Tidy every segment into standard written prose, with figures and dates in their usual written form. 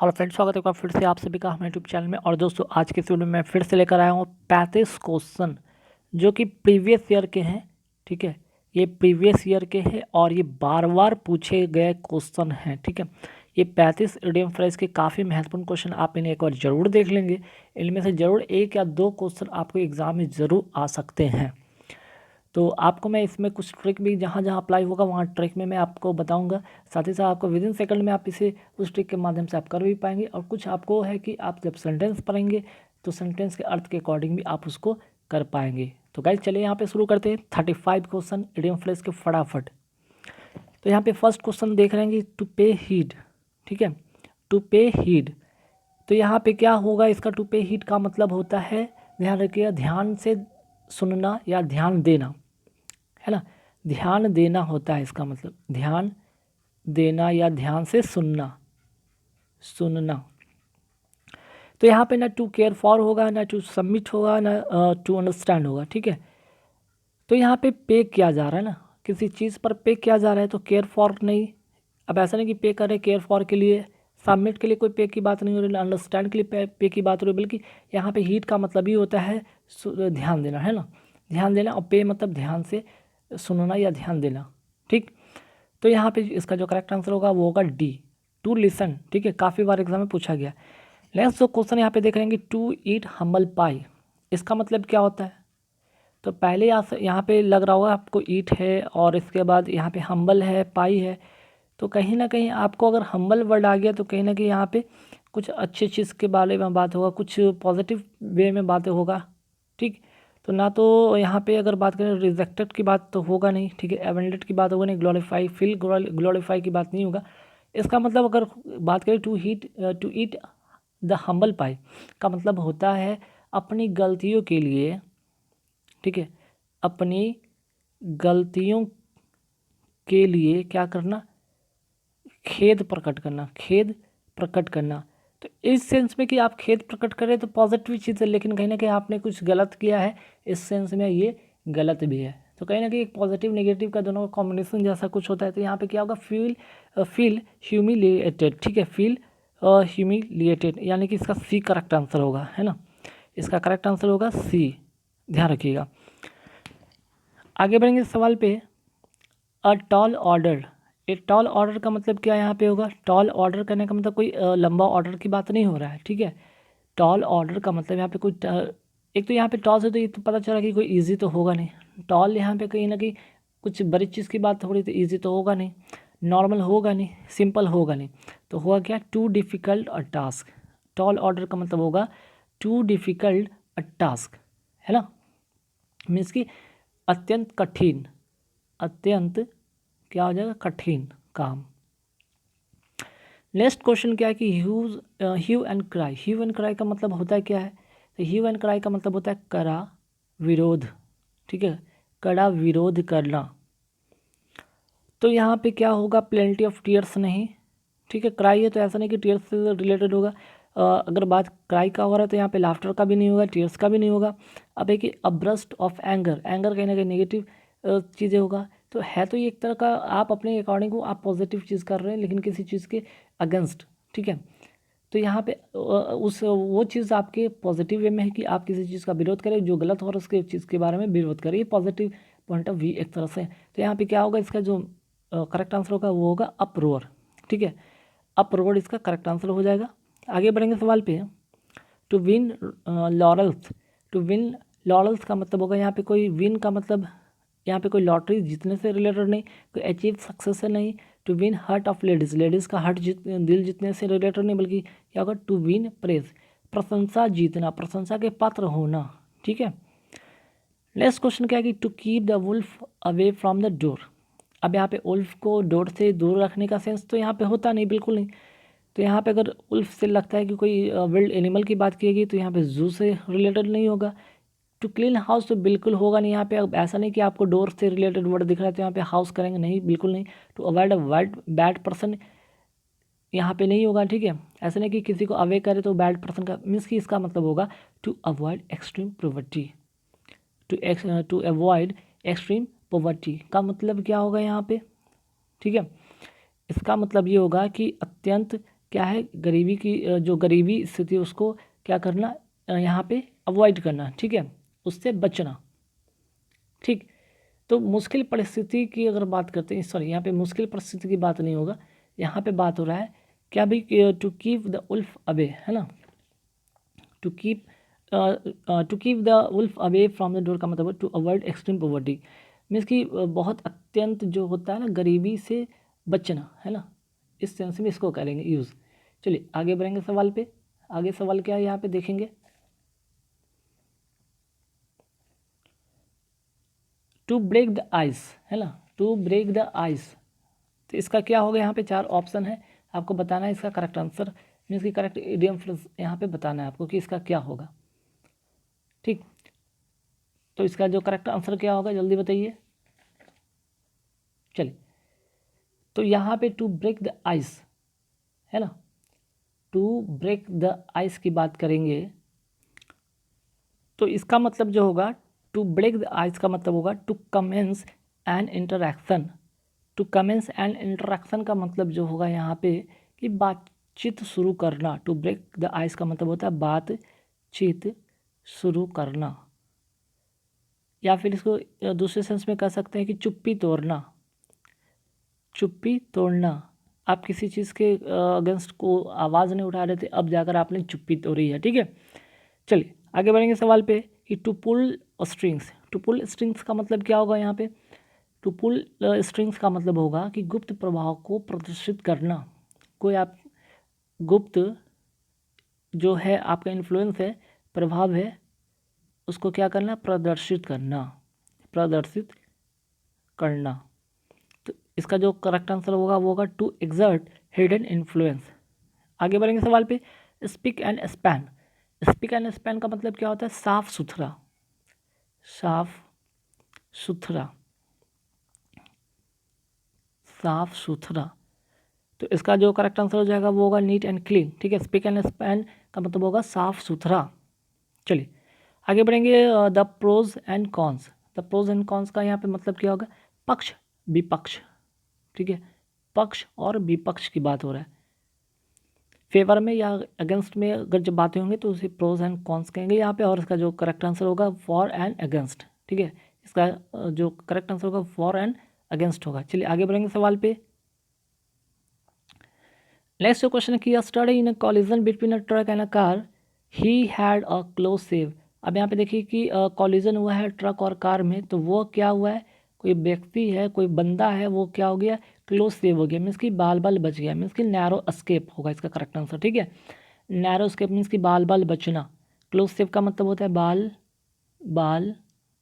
Hello friends, स्वागत है एक बार फिर से आप सभी का हमारे यूट्यूब चैनल में। और दोस्तों, आज के इस वीडियो में मैं फिर से लेकर आया हूँ 35 क्वेश्चन जो कि प्रीवियस ईयर के हैं। ठीक है, ये प्रीवियस ईयर के हैं और ये बार बार पूछे गए क्वेश्चन हैं। ठीक है, ये 35 इडियम फ्रेज के काफ़ी महत्वपूर्ण क्वेश्चन आप इन्हें एक बार ज़रूर देख लेंगे। इनमें से ज़रूर एक या दो क्वेश्चन आपको एग्ज़ाम में ज़रूर आ सकते हैं। तो आपको मैं इसमें कुछ ट्रिक भी जहाँ जहाँ अप्लाई होगा वहाँ ट्रिक में मैं आपको बताऊंगा। साथ ही साथ आपको विद इन सेकंड में आप इसे उस ट्रिक के माध्यम से आप कर भी पाएंगे। और कुछ आपको है कि आप जब सेंटेंस पढ़ेंगे तो सेंटेंस के अर्थ के अकॉर्डिंग भी आप उसको कर पाएंगे। तो गाइस चलिए यहाँ पे शुरू करते हैं 35 क्वेश्चन इडियम फ्रेज के फटाफट। तो यहाँ पे फर्स्ट क्वेश्चन देख रहे हैं टू पे हीड। ठीक है, टू पे हीड। तो यहाँ पे क्या होगा, इसका टू पे हीड का मतलब होता है, ध्यान रखिएगा, ध्यान से सुनना या ध्यान देना, है ना। ध्यान देना होता है इसका मतलब, ध्यान देना या ध्यान से सुनना, सुनना। तो यहाँ पे ना टू केयर फॉर होगा, ना टू सबमिट होगा, ना टू अंडरस्टैंड होगा। ठीक है, तो यहाँ पे किया जा रहा है ना, किसी चीज़ पर पे किया जा रहा है, तो केयर फॉर नहीं। अब ऐसा नहीं कि पे कर रहे केयर फॉर के लिए, सबमिट के लिए कोई पे की बात नहीं हो रही, अंडरस्टैंड के लिए पे की बात हो रही, बल्कि यहाँ पे हीट का मतलब ही होता है ध्यान देना, है ना। ध्यान देना, और पे मतलब ध्यान से सुनना या ध्यान देना। ठीक, तो यहाँ पे इसका जो करेक्ट आंसर होगा वो होगा डी, टू लिसन। ठीक है, काफ़ी बार एग्जाम में पूछा गया। नेक्स्ट जो क्वेश्चन यहाँ पे देख रहे हैं कि टू ईट हम्बल पाई, इसका मतलब क्या होता है। तो पहले यहाँ पे लग रहा होगा आपको ईट है और इसके बाद यहाँ पे हम्बल है, पाई है। तो कहीं ना कहीं आपको अगर हम्बल वर्ड आ गया तो कहीं ना कहीं यहाँ पे कुछ अच्छी चीज़ के बारे में बात होगा, कुछ पॉजिटिव वे में बातें होगा। ठीक, तो ना तो यहाँ पे अगर बात करें रिजेक्टेड की बात तो होगा नहीं। ठीक है, एवेंडेड की बात होगा नहीं, ग्लोरीफाई फील ग्लोरीफाई की बात नहीं होगा। इसका मतलब अगर बात करें टू ईट द हम्बल पाई का मतलब होता है अपनी गलतियों के लिए, ठीक है, अपनी गलतियों के लिए क्या करना, खेद प्रकट करना, खेद प्रकट करना। तो इस सेंस में कि आप खेद प्रकट करें तो पॉजिटिव चीज़ है, लेकिन कहीं ना कहीं आपने कुछ गलत किया है, इस सेंस में ये गलत भी है। तो कहीं ना कहीं एक पॉजिटिव नेगेटिव का दोनों का कॉम्बिनेशन जैसा कुछ होता है। तो यहाँ पे क्या होगा, फील ह्यूमिलिएटेड। ठीक है, फील ह्यूमिलिएटेड, यानी कि इसका सी करेक्ट आंसर होगा, है ना। इसका करेक्ट आंसर होगा सी, ध्यान रखिएगा। आगे बढ़ेंगे सवाल पे, a tall order. A tall order का मतलब क्या यहाँ पे होगा, टॉल ऑर्डर करने का मतलब कोई लंबा ऑर्डर की बात नहीं हो रहा है। ठीक है, टॉल ऑर्डर का मतलब यहाँ पे कोई एक तो यहाँ पे टॉल से तो ये तो पता चला कि कोई इजी तो होगा नहीं। टॉल यहाँ पे कहीं ना कहीं कुछ बड़ी चीज़ की बात हो रही, तो ईजी तो होगा नहीं, नॉर्मल होगा नहीं, सिंपल होगा नहीं। तो होगा क्या, टू डिफ़िकल्ट अ टास्क। टॉल ऑर्डर का मतलब होगा टू डिफ़िकल्ट अ टास्क, है ना। मीन्स कि अत्यंत कठिन, अत्यंत क्या हो जाएगा, कठिन काम। नेक्स्ट क्वेश्चन क्या है कि hue and cry. Hue and cry का मतलब होता है क्या है, तो ह्यू एंड क्राई का मतलब होता है कड़ा विरोध। ठीक है, कड़ा विरोध करना। तो यहाँ पे क्या होगा, प्लेंटी ऑफ टीयर्स नहीं। ठीक है, क्राई है तो ऐसा नहीं कि टीयर्स से रिलेटेड होगा। अगर बात क्राई का हो रहा है तो यहाँ पे लाफ्टर का भी नहीं होगा, टीयर्स का भी नहीं होगा। अब है कि अब्रस्ट ऑफ एंगर, एंगर कहीं ना कहीं नेगेटिव चीज़ें होगा। तो है तो ये एक तरह का, आप अपने अकॉर्डिंग को आप पॉजिटिव चीज़ कर रहे हैं लेकिन किसी चीज़ के अगेंस्ट। ठीक है, तो यहाँ पे उस वो चीज़ आपके पॉजिटिव वे में है कि आप किसी चीज़ का विरोध करें जो गलत हो रहा है, उसके चीज़ के बारे में विरोध करें, ये पॉजिटिव पॉइंट ऑफ व्यू एक तरह से। तो यहाँ पे क्या होगा, इसका जो करेक्ट आंसर होगा वो होगा अप्रोर। ठीक है, अप्रोर इसका करेक्ट आंसर हो जाएगा। आगे बढ़ेंगे सवाल पे, to win laurels. To win laurels का मतलब होगा, यहाँ पे कोई विन का मतलब यहाँ पे कोई लॉटरी जीतने से रिलेटेड नहीं, कोई अचीव सक्सेस से नहीं। To win heart of ladies, ladies का हार्ट दिल जीतने से रिलेटेड नहीं, बल्कि क्या होगा, टू विन प्रेज, प्रशंसा जीतना, प्रशंसा के पात्र होना। ठीक है, नेक्स्ट क्वेश्चन क्या है कि to keep the wolf away from the door. अब यहाँ पे उल्फ को डोर से दूर रखने का सेंस तो यहाँ पे होता नहीं, बिल्कुल नहीं। तो यहाँ पे अगर उल्फ से लगता है कि कोई विल्ड एनिमल की बात की गई तो यहाँ पे जू से रिलेटेड नहीं होगा। टू क्लीन हाउस तो बिल्कुल होगा नहीं यहाँ पे। अब ऐसा नहीं कि आपको डोर से रिलेटेड वर्ड दिख रहा है तो यहाँ पे हाउस करेंगे, नहीं, बिल्कुल नहीं। To avoid a bad person यहाँ पे नहीं होगा। ठीक है, ऐसा नहीं कि किसी को अवे करे तो बैड पर्सन का मीन्स कि इसका मतलब होगा to avoid extreme poverty. To avoid extreme poverty का मतलब क्या होगा यहाँ पे। ठीक है, इसका मतलब ये होगा कि अत्यंत क्या है, गरीबी की जो गरीबी स्थिति उसको क्या करना, यहाँ पे अवॉइड करना, ठीक है, उससे बचना। ठीक, तो मुश्किल परिस्थिति की अगर बात करते हैं, सॉरी यहाँ पे मुश्किल परिस्थिति की बात नहीं होगा, यहाँ पे बात हो रहा है क्या भाई, to keep the wolf away, है ना, to keep the wolf away from the door का मतलब to avoid extreme poverty, means कि बहुत अत्यंत जो होता है ना गरीबी से बचना, है ना, इस सेंस में इसको करेंगे यूज़। चलिए आगे बढ़ेंगे सवाल पे। आगे सवाल क्या है यहाँ पे देखेंगे, टू ब्रेक द आइस, है ना, टू ब्रेक द आइस, तो इसका क्या होगा, यहाँ पे 4 ऑप्शन है, आपको बताना है इसका करेक्ट आंसर, मीन्स की करेक्ट इडियम फ्रेज यहाँ पे बताना है आपको कि इसका क्या होगा। ठीक, तो इसका जो करेक्ट आंसर क्या होगा जल्दी बताइए। चलिए, तो यहाँ पे टू ब्रेक द आइस, है ना, टू ब्रेक द आइस की बात करेंगे तो इसका मतलब जो होगा, टू ब्रेक द आइस का मतलब होगा to commence an interaction. To commence an interaction का मतलब जो होगा यहाँ पे कि बातचीत शुरू करना। टू ब्रेक द आइस का मतलब होता है बातचीत शुरू करना, या फिर इसको दूसरे सेंस में कह सकते हैं कि चुप्पी तोड़ना। चुप्पी तोड़ना, आप किसी चीज़ के अगेंस्ट को आवाज़ नहीं उठा रहे थे, अब जाकर आपने चुप्पी तोड़ी है, ठीक है। चलिए आगे बढ़ेंगे सवाल पे कि to pull strings. To pull strings का मतलब क्या होगा यहाँ पे, टू पुल स्ट्रिंग्स का मतलब होगा कि गुप्त प्रभाव को प्रदर्शित करना। कोई आप गुप्त जो है आपका इन्फ्लुएंस है, प्रभाव है, उसको क्या करना, प्रदर्शित करना, प्रदर्शित करना। तो इसका जो करेक्ट आंसर होगा वो होगा टू एक्सर्ट हिडन इन्फ्लुएंस। आगे बढ़ेंगे सवाल पे, speak and span. Speak and span का मतलब क्या होता है, साफ सुथरा, साफ सुथरा, साफ सुथरा। तो इसका जो करेक्ट आंसर हो जाएगा वो होगा नीट एंड क्लीन, ठीक है। स्पीक एंड स्पैन का मतलब होगा साफ सुथरा। चलिए आगे बढ़ेंगे, the pros and cons. The pros and cons का यहाँ पे मतलब क्या होगा, पक्ष विपक्ष, ठीक है, पक्ष और विपक्ष की बात हो रहा है। फेवर में या अगेंस्ट में अगर जब बातें होंगी तो उसे प्रोज एंड कॉन्स कहेंगे यहाँ पे, और इसका जो करेक्ट आंसर होगा फॉर एंड अगेंस्ट, ठीक है। इसका जो करेक्ट आंसर होगा फॉर एंड अगेंस्ट होगा। चलिए आगे बढ़ेंगे सवाल पे। नेक्स्ट क्वेश्चन है कि study in a collision between a truck and a car, he had a close save. अब यहाँ पे देखिए कि कॉलिजन हुआ है ट्रक और कार में, तो वो क्या हुआ है, कोई व्यक्ति है, कोई बंदा है, वो क्या हो गया, क्लोज सेव हो गया, मीन्स कि बाल बाल बच गया, मीन्स कि नैरो एस्केप होगा इसका करेक्ट आंसर, ठीक है। नैरो एस्केप मीन्स कि बाल बाल बचना, क्लोज सेव का मतलब होता है बाल बाल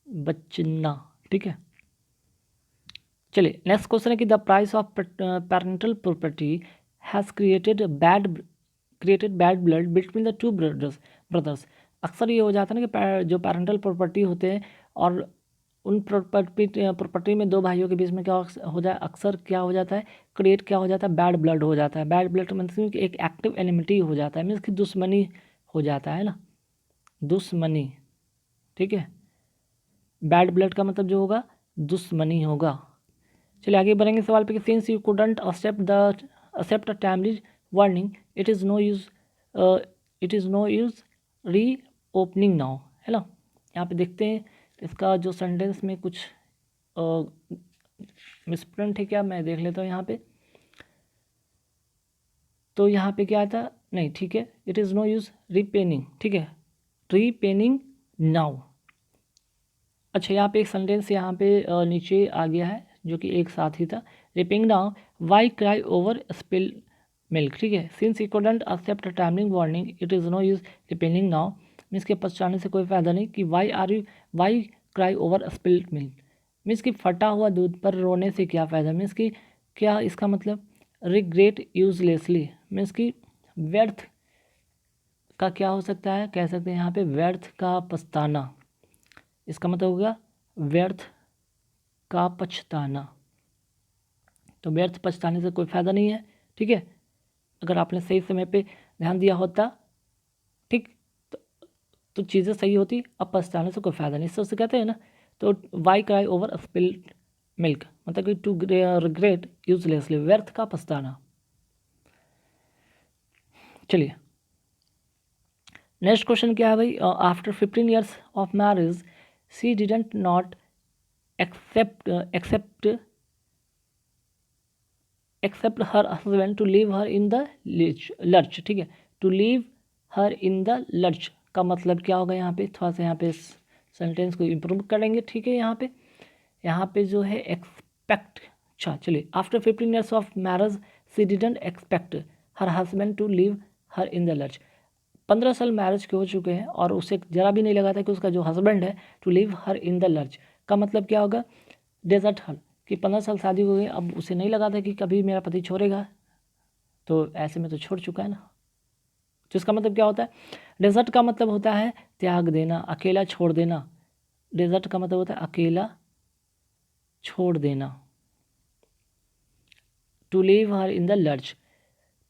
बचना, ठीक है। चलिए नेक्स्ट क्वेश्चन है कि the price of parental property has created bad blood between the two brothers. अक्सर ये हो जाता है ना कि जो पैरेंटल प्रॉपर्टी होते हैं और उन प्रॉपर्टी में दो भाइयों के बीच में क्या हो जाए, अक्सर क्या हो जाता है, क्रिएट क्या हो जाता है, बैड ब्लड हो जाता है। बैड ब्लड मीन्स एक एक्टिव एनिमिटी हो जाता है, मीन्स कि दुश्मनी हो जाता है ना, दुश्मनी, ठीक है। बैड ब्लड का मतलब जो होगा दुश्मनी होगा। चलिए आगे बढ़ेंगे सवाल पे कि since you couldn't accept a timely warning, it is no use reopening now, है ना। यहाँ पे देखते हैं इसका जो सेंटेंस में कुछ मिसप्रिंट है क्या, मैं देख लेता हूँ यहाँ पे। तो यहाँ पे क्या आता, नहीं ठीक है, इट इज़ नो यूज़ रीपेनिंग, ठीक है, रीपेनिंग नाउ। अच्छा यहाँ पे एक सेंटेंस यहाँ पे नीचे आ गया है जो कि एक साथ ही था, repenting now why cry over spill milk, ठीक है। Since you couldn't accept a timing warning, it is no use repenting now, means के पछताने से कोई फ़ायदा नहीं, कि why cry over spill milk, means कि फटा हुआ दूध पर रोने से क्या फ़ायदा, मीन्स कि क्या इसका मतलब, रिग्रेट यूजलेसली, मीन्स कि व्यर्थ का क्या हो सकता है, कह सकते हैं यहाँ पे व्यर्थ का पछताना, इसका मतलब होगा व्यर्थ का पछताना। तो व्यर्थ पछताने से कोई फ़ायदा नहीं है, ठीक है। अगर आपने सही समय पे ध्यान दिया होता, ठीक, तो चीज़ें सही होती, अब पछताने से कोई फ़ायदा नहीं, इससे कहते हैं ना। तो why cry over spilled milk मतलब कि टू रिग्रेट यूजलेसली, व्यर्थ का पछताना। चलिए नेक्स्ट क्वेश्चन क्या है भाई, after 15 years of marriage she didn't not accept her husband to leave her in the lurch, ठीक है। To leave her in the lurch का मतलब क्या होगा, यहाँ पे थोड़ा सा यहाँ पे सेंटेंस को इम्प्रूव करेंगे, ठीक है। यहाँ पे जो है एक्सपेक्ट, अच्छा चलिए, after 15 years of marriage she didn't expect her husband to leave her in the lurch. 15 साल मैरिज के हो चुके हैं और उसे जरा भी नहीं लगा था कि उसका जो हस्बैंड है to leave her in the lurch का मतलब क्या होगा, डेजर्ट हर, कि 15 साल शादी हो गई, अब उसे नहीं लगा था कि कभी मेरा पति छोड़ेगा, तो ऐसे में तो छोड़ चुका है ना। तो इसका मतलब क्या होता है, डेजर्ट का मतलब होता है त्याग देना, अकेला छोड़ देना। डेजर्ट का मतलब होता है अकेला छोड़ देना, to leave her in the lurch.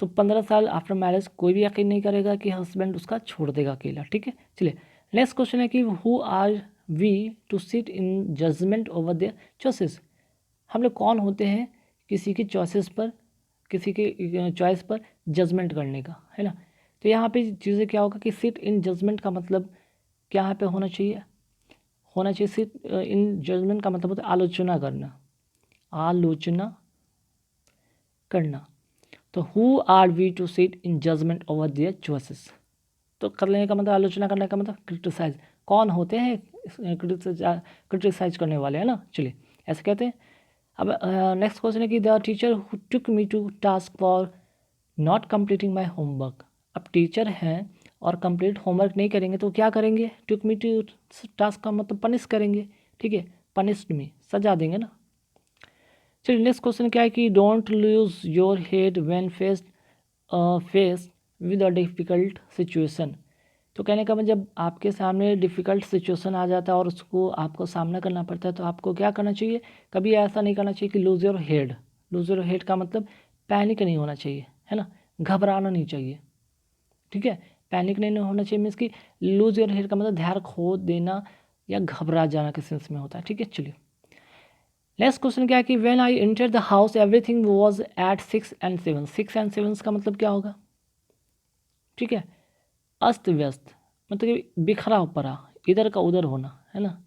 तो 15 साल आफ्टर मैरिज कोई भी यकीन नहीं करेगा कि हस्बैंड उसका छोड़ देगा अकेला, ठीक है। चलिए नेक्स्ट क्वेश्चन है कि who are we to sit in judgement over their choices. हम लोग कौन होते हैं किसी की चॉइसेस पर, किसी के चॉइस पर जजमेंट करने का, है ना। तो यहाँ पे चीज़ें क्या होगा कि सिट इन जजमेंट का मतलब क्या यहाँ पे होना चाहिए सिट इन जजमेंट का मतलब होता है आलोचना करना। तो who are we to sit in judgement over their choices, तो कर लेने का मतलब आलोचना करने का मतलब क्रिटिसाइज, कौन होते हैं क्रिटिसाइज करने वाले, है ना। चलिए ऐसे कहते हैं। अब नेक्स्ट क्वेश्चन है कि the teacher who took me to task for not completing my homework. अब टीचर हैं और कंप्लीट होमवर्क नहीं करेंगे तो क्या करेंगे, टुक मी टू टास्क का मतलब पनिश करेंगे, ठीक है, पनिश्ड मी, सजा देंगे ना। चलिए नेक्स्ट क्वेश्चन क्या है कि don't lose your head when face with a difficult situation. तो कहने का मतलब जब आपके सामने डिफ़िकल्ट सिचुएशन आ जाता है और उसको आपको सामना करना पड़ता है तो आपको क्या करना चाहिए, कभी ऐसा नहीं करना चाहिए कि lose your head. Lose your head का मतलब पैनिक नहीं होना चाहिए, है ना, घबराना नहीं चाहिए, ठीक है। पैनिक नहीं होना चाहिए मीन्स कि लूज़ योर हेड का मतलब धैर्य खो देना या घबरा जाना के सेंस में होता है, ठीक है। चलिए नेक्स्ट क्वेश्चन क्या है कि when I enter the house everything was at 6 and 7। 6 and 7 का मतलब क्या होगा, ठीक है, अस्त व्यस्त, मतलब कि बिखरा पड़ा, इधर का उधर होना, है ना,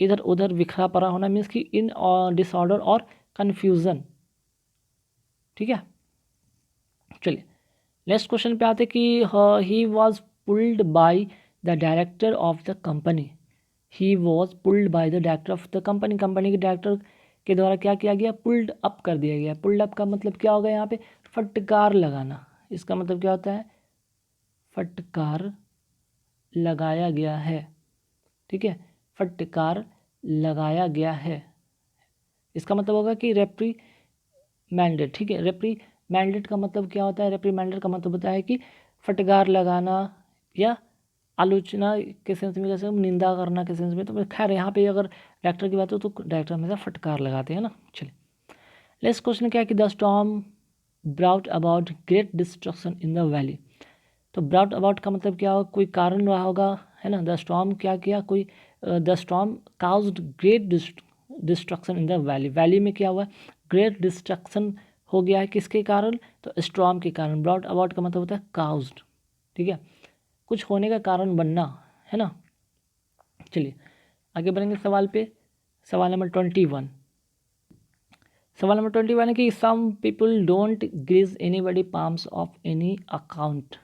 इधर उधर बिखरा पड़ा होना मीन्स कि इन डिसऑर्डर और कन्फ्यूज़न, ठीक है। चलिए नेक्स्ट क्वेश्चन पे आते कि he was pulled by the director of the company. He was pulled by the director of the company, company के डायरेक्टर के द्वारा क्या किया गया, पुल्ड अप कर दिया गया। पुल्ड अप का मतलब क्या होगा, यहाँ पे फटकार लगाना, इसका मतलब क्या होता है, फटकार लगाया गया है, ठीक है, फटकार लगाया गया है। इसका मतलब होगा कि रेप्री मैंडेट, ठीक है। रेप्री मैंडेट का मतलब क्या होता है, रेप्री मैंडेट का मतलब होता है कि फटकार लगाना या आलोचना के सेंस में, जैसे निंदा करना के सेंस में। तो खैर यहाँ पे अगर डायरेक्टर की बात हो तो डायरेक्टर हमेशा फटकार लगाते हैं ना। चलिए नेक्स्ट क्वेश्चन क्या है कि the storm brought about great destruction in the valley. तो ब्राउट अबाउट का मतलब क्या होगा, कोई कारण रहा होगा, है ना। द स्टॉर्म क्या किया, कोई the storm caused great destruction in the valley. Valley में क्या हुआ, ग्रेट डिस्ट्रक्शन हो गया है, किसके कारण, तो स्टॉर्म के कारण। ब्राउट अबाउट का मतलब होता है काउज्ड, ठीक है, कुछ होने का कारण बनना, है ना। चलिए आगे बढ़ेंगे सवाल पे। सवाल नंबर 21। सवाल नंबर 21 है कि some people don't grease anybody palms of any account.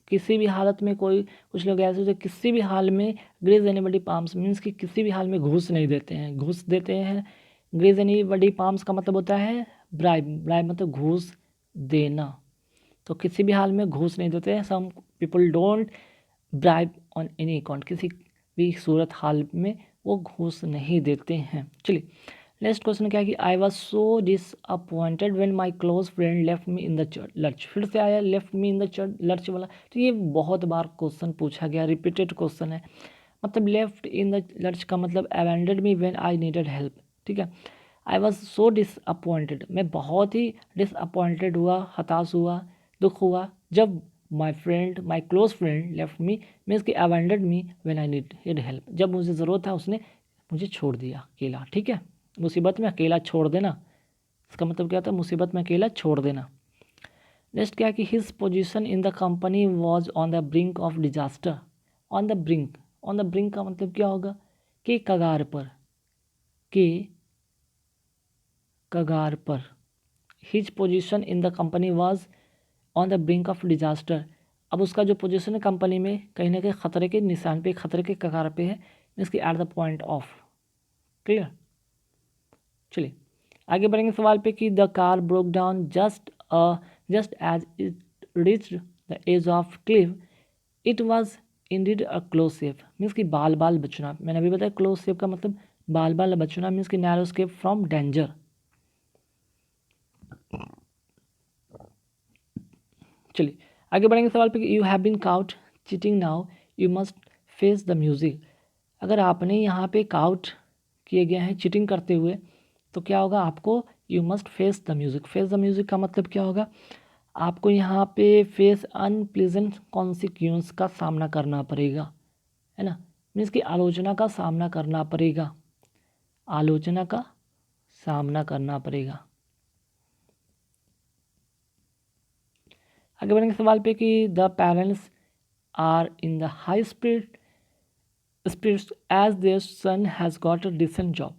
किसी भी हालत में कोई, कुछ लोग ऐसे होते हैं किसी भी हाल में ग्रीज एनीबॉडी पाम्स मीन्स कि किसी भी हाल में घूस नहीं देते हैं, घूस देते हैं। ग्रीज एनीबॉडी पाम्स का मतलब होता है ब्राइब, ब्राइब मतलब घूस देना। तो किसी भी हाल में घूस नहीं देते हैं। Some people don't bribe on any account, किसी भी सूरत हाल में वो घूस नहीं देते हैं। चलिए नेक्स्ट क्वेश्चन क्या है कि I was so disappointed when my close friend left me in the lurch. फिर से आया left me in the lurch वाला। तो ये बहुत बार क्वेश्चन पूछा गया, रिपीटेड क्वेश्चन है। मतलब लेफ्ट इन द लर्च का मतलब abandoned me when I needed help, ठीक है। आई वॉज सो डिसअपॉइंटेड, मैं बहुत ही डिसअपॉइंटेड हुआ, हताश हुआ, दुख हुआ जब my friend, my close friend left me means कि abandoned me when I needed help, जब मुझे ज़रूरत था उसने मुझे छोड़ दिया अकेला, ठीक है। मुसीबत में अकेला छोड़ देना, इसका मतलब क्या होता है, मुसीबत में अकेला छोड़ देना। नेक्स्ट क्या कि his position in the company was on the brink of disaster. On the brink, on the brink का मतलब क्या होगा कि कगार पर, के कगार पर। His position in the company was on the brink of disaster. अब उसका जो पोजीशन है कंपनी में कहीं ना कहीं खतरे के निशान पे, खतरे के कगार पे है, इसकी at the point of. Clear. चलिए आगे बढ़ेंगे सवाल पे कि the car broke down just as it reached the edge of cliff, it was indeed a close shave. Means कि बाल बाल बचना, मैंने अभी बताया क्लोज सेफ का मतलब बाल बाल बचना, मीन्स कि नैरो स्केप फ्रॉम डेंजर। चलिए आगे बढ़ेंगे सवाल पे कि you have been caught cheating now you must face the music. अगर आपने यहाँ पे काउट किए गए हैं चीटिंग करते हुए तो क्या होगा आपको, you must face the music. Face the music का मतलब क्या होगा, आपको यहाँ पे फेस अनप्लीजेंट कॉन्सिक्वेंस का सामना करना पड़ेगा, है ना। मीन्स कि आलोचना का सामना करना पड़ेगा, आलोचना का सामना करना पड़ेगा। आगे बढ़ेंगे सवाल पे कि the parents are in the high spirits as their son has got a decent job.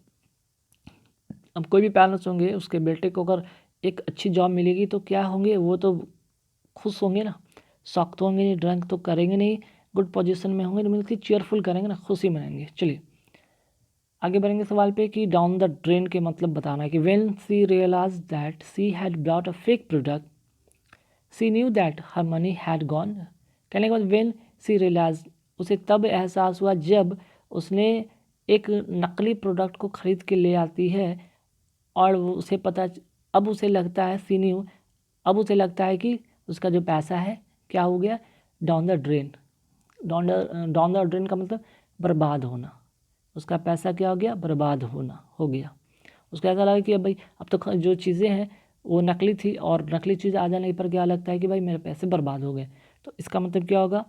अब कोई भी पेरेंट्स होंगे उसके बेटे को अगर एक अच्छी जॉब मिलेगी तो क्या होंगे, वो तो खुश होंगे ना, शौक तो होंगे नहीं, ड्रंक तो करेंगे नहीं, गुड पोजीशन में होंगे, मीन्स कि चेयरफुल करेंगे ना, खुशी मनाएंगे। चलिए आगे बढ़ेंगे सवाल पे कि डाउन द ड्रेन के मतलब बताना है कि when she realise that she had brought a fake product she knew that her money had gone. कहने के बाद व्हेन सी रियलाइज, उसे तब एहसास हुआ जब उसने एक नकली प्रोडक्ट को खरीद के ले आती है और उसे पता, अब उसे लगता है सी न्यू, अब उसे लगता है कि उसका जो पैसा है क्या हो गया, down the drain. Down the drain का मतलब बर्बाद होना, उसका पैसा क्या हो गया, बर्बाद होना हो गया। उसको ऐसा लगा कि अब भाई अब तो जो चीज़ें हैं वो नकली थी और नकली चीज़ आ जाने पर क्या लगता है कि भाई मेरे पैसे बर्बाद हो गए। तो इसका मतलब क्या होगा,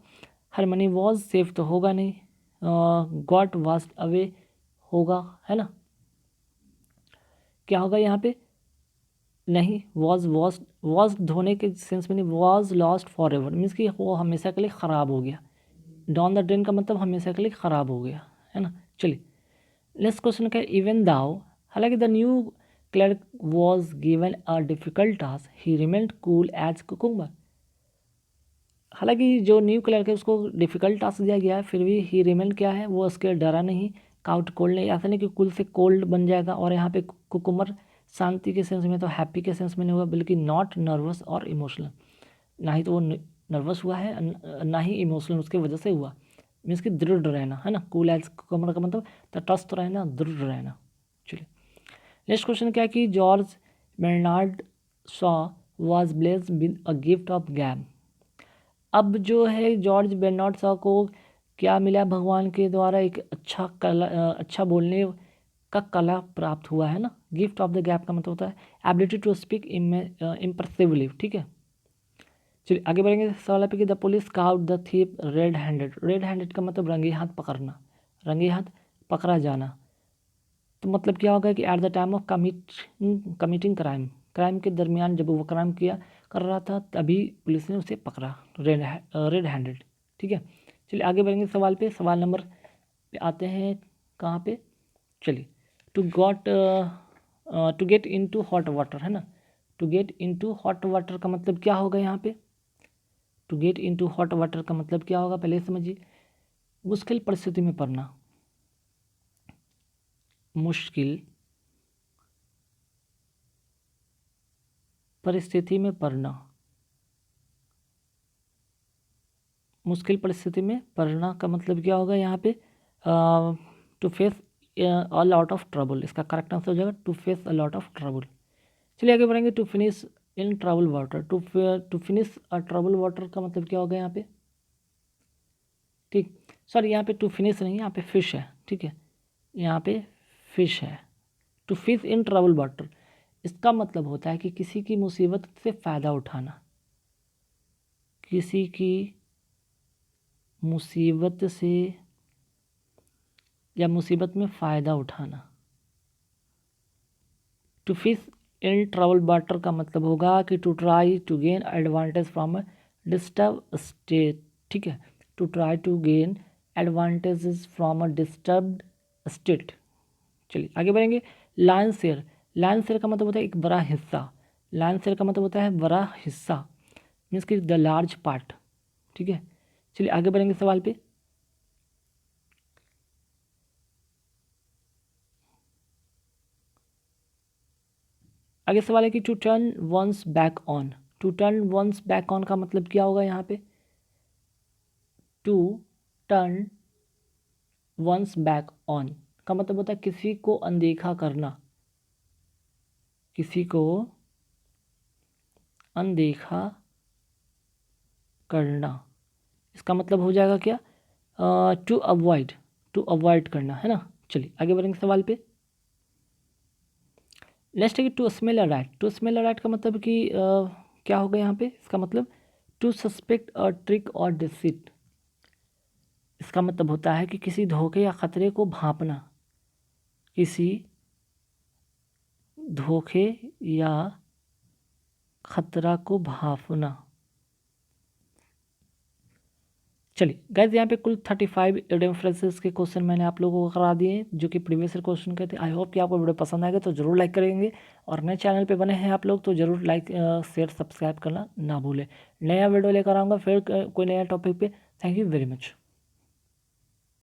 हर मनी वॉज सेफ तो होगा नहीं, गॉट वास्ट अवे होगा, है ना। क्या होगा यहाँ पे, नहीं, वॉज धोने के सेंस में नहीं, was lost for ever, means कि वो हमेशा के लिए ख़राब हो गया। डाउन द ड्रेन का मतलब हमेशा के लिए ख़राब हो गया, है ना। चलिए नेक्स्ट क्वेश्चन क्या है, इवन दाउ, हालांकि the new clerk was given a difficult task he remained cool as cucumber. हालांकि जो न्यू क्लर्क है उसको डिफिकल्ट टास्क दिया गया है, फिर भी ही रिमेंड क्या है, वो उसके डरा नहीं, काउट कोल्ड नहीं, ऐसा नहीं कि कुल से कोल्ड बन जाएगा। और यहाँ पे कुकुम्बर शांति के सेंस में, तो हैप्पी के सेंस में नहीं हुआ, बल्कि नॉट नर्वस और इमोशनल, ना ही तो वो नर्वस हुआ है ना ही इमोशनल उसके वजह से हुआ। मीन्स कि दृढ़ रहना, है ना, कूल एज कुकुम्बर का मतलब तटस्थ रहना, दृढ़ रहना। चलिए नेक्स्ट क्वेश्चन क्या है कि George Bernard Shaw was blessed with a gift of gab. अब जो है जॉर्ज बेर्नार्ड शॉ को क्या मिला, भगवान के द्वारा एक अच्छा कला, अच्छा बोलने का कला प्राप्त हुआ है ना। गिफ्ट ऑफ द गैप का मतलब होता है एबिलिटी टू स्पीक इम्प्रेसिवली, ठीक है। चलिए आगे बढ़ेंगे सवाल पे कि the police cout the thief red handed. Red handed का मतलब रंगे हाथ पकड़ना, रंगे हाथ पकड़ा जाना। तो मतलब क्या होगा कि at the time of committing crime, crime के दरमियान जब वो क्राइम किया कर रहा था तभी पुलिस ने उसे पकड़ा, रेड हैंडेड, ठीक है। चलिए आगे बढ़ेंगे सवाल पे, सवाल नंबर पे आते हैं कहाँ पे, चलिए to get into hot water, है ना। To get into hot water का मतलब क्या होगा यहाँ पे, to get into hot water का मतलब क्या होगा पहले समझिए, मुश्किल परिस्थिति में पड़ना, मुश्किल परिस्थिति में पड़ना, मुश्किल परिस्थिति में पड़ना का मतलब क्या होगा यहाँ पे, to face a lot of trouble, इसका करेक्ट आंसर हो जाएगा to face a lot of trouble. चलिए आगे बढ़ेंगे, to finish in trouble water, to finish a trouble water का मतलब क्या होगा यहाँ पे, ठीक, सॉरी यहाँ पे टू फिनिश नहीं, यहाँ पे फिश है, ठीक है, यहाँ पे फिश है। To fish in trouble water, इसका मतलब होता है कि किसी की मुसीबत से फ़ायदा उठाना, किसी की मुसीबत से या मुसीबत में फ़ायदा उठाना। To fish in trouble water का मतलब होगा कि to try to gain advantage from a disturb state, ठीक है, to try to gain advantages from a disturbed state. चलिए आगे बढ़ेंगे। लायन शेयर, लायन शेयर का मतलब होता है एक बड़ा हिस्सा, लायन शेयर का मतलब होता है बड़ा हिस्सा, मीन्स कि द लार्ज पार्ट, ठीक है। चलिए आगे बढ़ेंगे सवाल पे। आगे सवाल है कि to turn one's back on, to turn one's back on का मतलब क्या होगा यहाँ पे? To turn one's back on का मतलब होता है किसी को अनदेखा करना, किसी को अनदेखा करना, इसका मतलब हो जाएगा क्या? टू अवॉइड, टू अवॉइड करना, है ना। चलिए आगे बढ़ेंगे सवाल पे। नेक्स्ट है कि to smell a rat, to smell a rat का मतलब कि क्या होगा यहाँ पे? इसका मतलब टू सस्पेक्ट अ ट्रिक और डिसीट, इसका मतलब होता है कि किसी धोखे या खतरे को भांपना, किसी धोखे या खतरा को भांपना। चलिए गाइज यहाँ पे कुल 35 रेफरेंसेस के क्वेश्चन मैंने आप लोगों को करा दिए हैं जो कि प्रीवियस ईयर क्वेश्चन के थे। आई होप कि आपको वीडियो पसंद आएगा तो जरूर लाइक करेंगे, और नए चैनल पे बने हैं आप लोग तो जरूर लाइक शेयर सब्सक्राइब करना ना भूलें। नया वीडियो लेकर आऊँगा फिर कोई नया टॉपिक पे। Thank you very much.